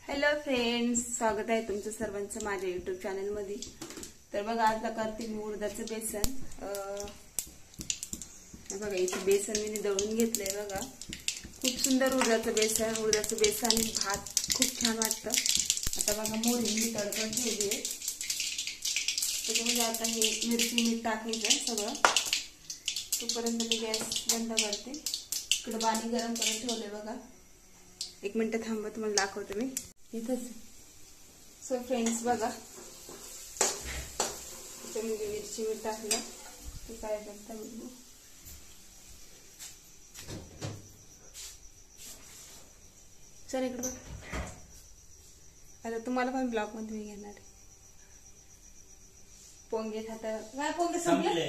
Hello friends, स्वागत आहे तुमचं सर्वांचं माझ्या युट्यूब चॅनल मध्ये। तर बघा आज करते मी उडदाचं बेसन। बघा इथे बेसन मी दळून घेतलंय। बघा खूप सुंदर उडदाचं बेसन आणि भात खूप छान वाटतं। आता बघा मोहरी मी तडकन ठेवली आहे, त्याच्यामध्ये आता हे मिरची मीठ टाकायचं सगळं। तोपर्यंत मी गॅस बंद करते। इकडे पाणी गरम करून ठेवले। बघा एक मिनिट थांबा, तुम्हाला दाखवते मी इथंच। सो फ्रेंड्स बघा त्याच्यामध्ये मिरची मीठ टाकलं ते काय करता बघू। चल इकडे बघ, आता तुम्हाला पण ब्लॉग मध्ये मी घेणार आहे। पोंगे खाता काय? पोंगे संपले?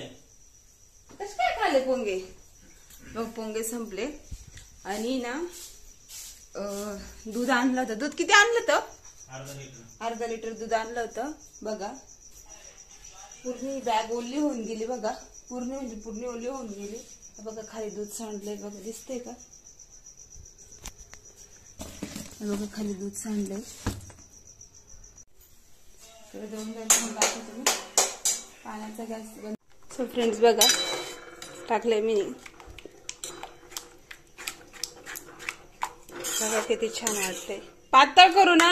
कसं काय खाले पोंगे? मग पोंगे संपले आणि ना दूध आणलं होतं। दूध किती आणलं होतं? अर्धा लिटर दूध आणलं होतं। बघा पूर्ण बॅग ओली होऊन गेली। बघा पूर्ण ओली होऊन गेली। बघा खाली दूध सांडलंय। बघा दिसतंय का? बघा खाली दूध सांडलंय। पाण्याचा गॅस बंद। सो फ्रेंड्स बघा टाकलंय मी। बघा किती छान वाटतंय। पातळ करू ना?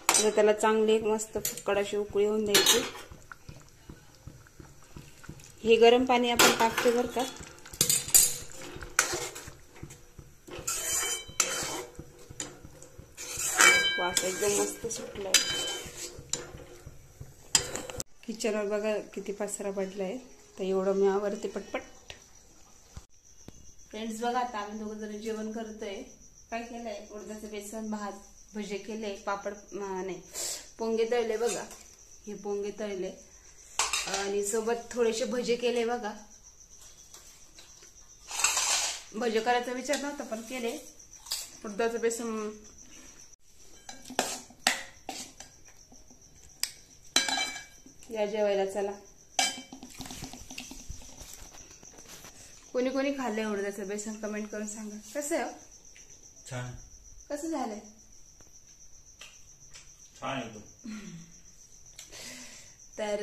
आता त्याला चांगली मस्त फुक्कड अशी उकळी होऊन द्यायची। हे गरम पाणी आपण टाकते बरं का। वास एकदम मस्त सुटलाय। किचनवर बघा किती पसारा पडलाय। तर एवढं मी आवरते पटपट। फ्रेंड्स बघा आता आम्ही दोघं जण जेवण करतोय। काय केलंय? उडदाचं बेसन, भात, भजे केले, पापड नाही पोंगे तळले। बघा हे पोंगे तळले आणि सोबत थोडेसे भजे केले। बघा भजे करायचा विचार नव्हता पण केले। उडदाचं बेसन या जेवायला चला। कोणी कोणी खाल्लंय उडदाचं बेसन कमेंट करून सांगा। कसं आहे? छान। कसं झालंय? छान एकदम। तर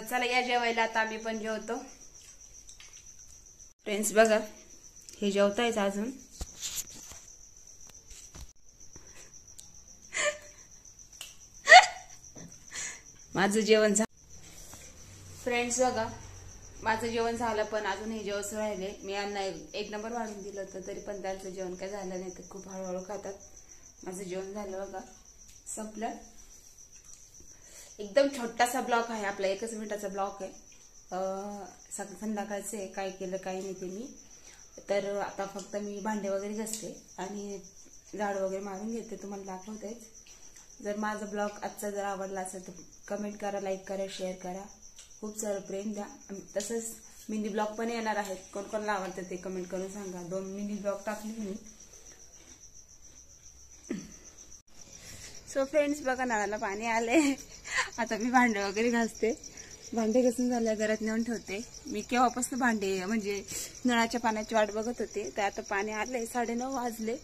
चला या जेवायला। आता आम्ही पण जेवतो। फ्रेंड्स बघा हे जेवतायच अजून। माझं जेवण झालं। फ्रेंड्स बघा माझं जेवण झालं पण अजून हे जेवण राहिले। मी यांना एक नंबर वाढून दिलं होतं तरी पण त्यांचं जेवण काय झालं नाही। तर खूप हळूहळू खातात। माझं जेवण झालं बघा, संपलं। एकदम छोटासा ब्लॉग आहे आपला, 1 मिनिटाचा ब्लॉग आहे। संध्याकाळचे काय केलं काय नाही ते मी। तर आता फक्त मी भांडे वगैरे घासते आणि झाड वगैरे मारून घेते, तुम्हाला दाखवतेच। जर माझा ब्लॉग आजचा जर आवडला असेल तर कमेंट करा, लाईक करा, शेअर करा, खूप सारं प्रेम द्या। तसंच मिनी ब्लॉग पण येणार आहेत। कोण कोणाला आवडतं ते कमेंट करून सांगा। 2 मिनी ब्लॉग टाकले मी। सो फ्रेंड्स बघा नळाला पाणी आले। आता मी भांडे वगैरे घासते। भांडे घासून झाल्या घरात नेऊन ठेवते। मी केव्हापासून भांडे म्हणजे नळाच्या पाण्याची वाट बघत होते। तर आता पाणी आलंय, 9:30 वाजले,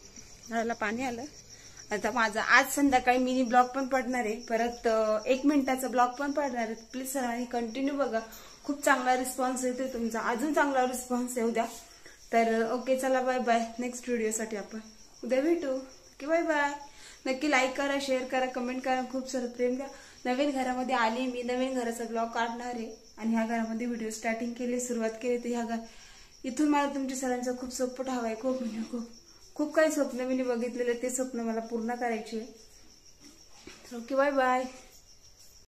नळाला पाणी आलं। आता माझा आज संध्याकाळी मिनी ब्लॉग पण पडणार आहे, परत 1 मिनिटाचा ब्लॉग पण पडणार आहे। प्लीज सर्वांनी कंटिन्यू बघा, खूप चांगला रिस्पॉन्स येतोय तुमचा, अजून चांगला रिस्पॉन्स येऊ द्या। तर ओके चला बाय बाय। नेक्स्ट व्हिडिओसाठी आपण उद्या भेटू की बाय बाय। नक्की लाईक करा, शेअर करा, कमेंट करा, खूप सारं प्रेम द्या। नवीन घरामध्ये आली मी, नवीन घराचा ब्लॉग काढणार आहे आणि ह्या घरामध्ये व्हिडिओ स्टार्टिंग केली, सुरुवात केली। तर इथून मला तुमच्या सर्वांचा खूप सपोर्ट हवाय। खूप म्हणजे खूप काही स्वप्न मी बघितलेले, ते स्वप्न मला पूर्ण करायचे। Okay bye bye.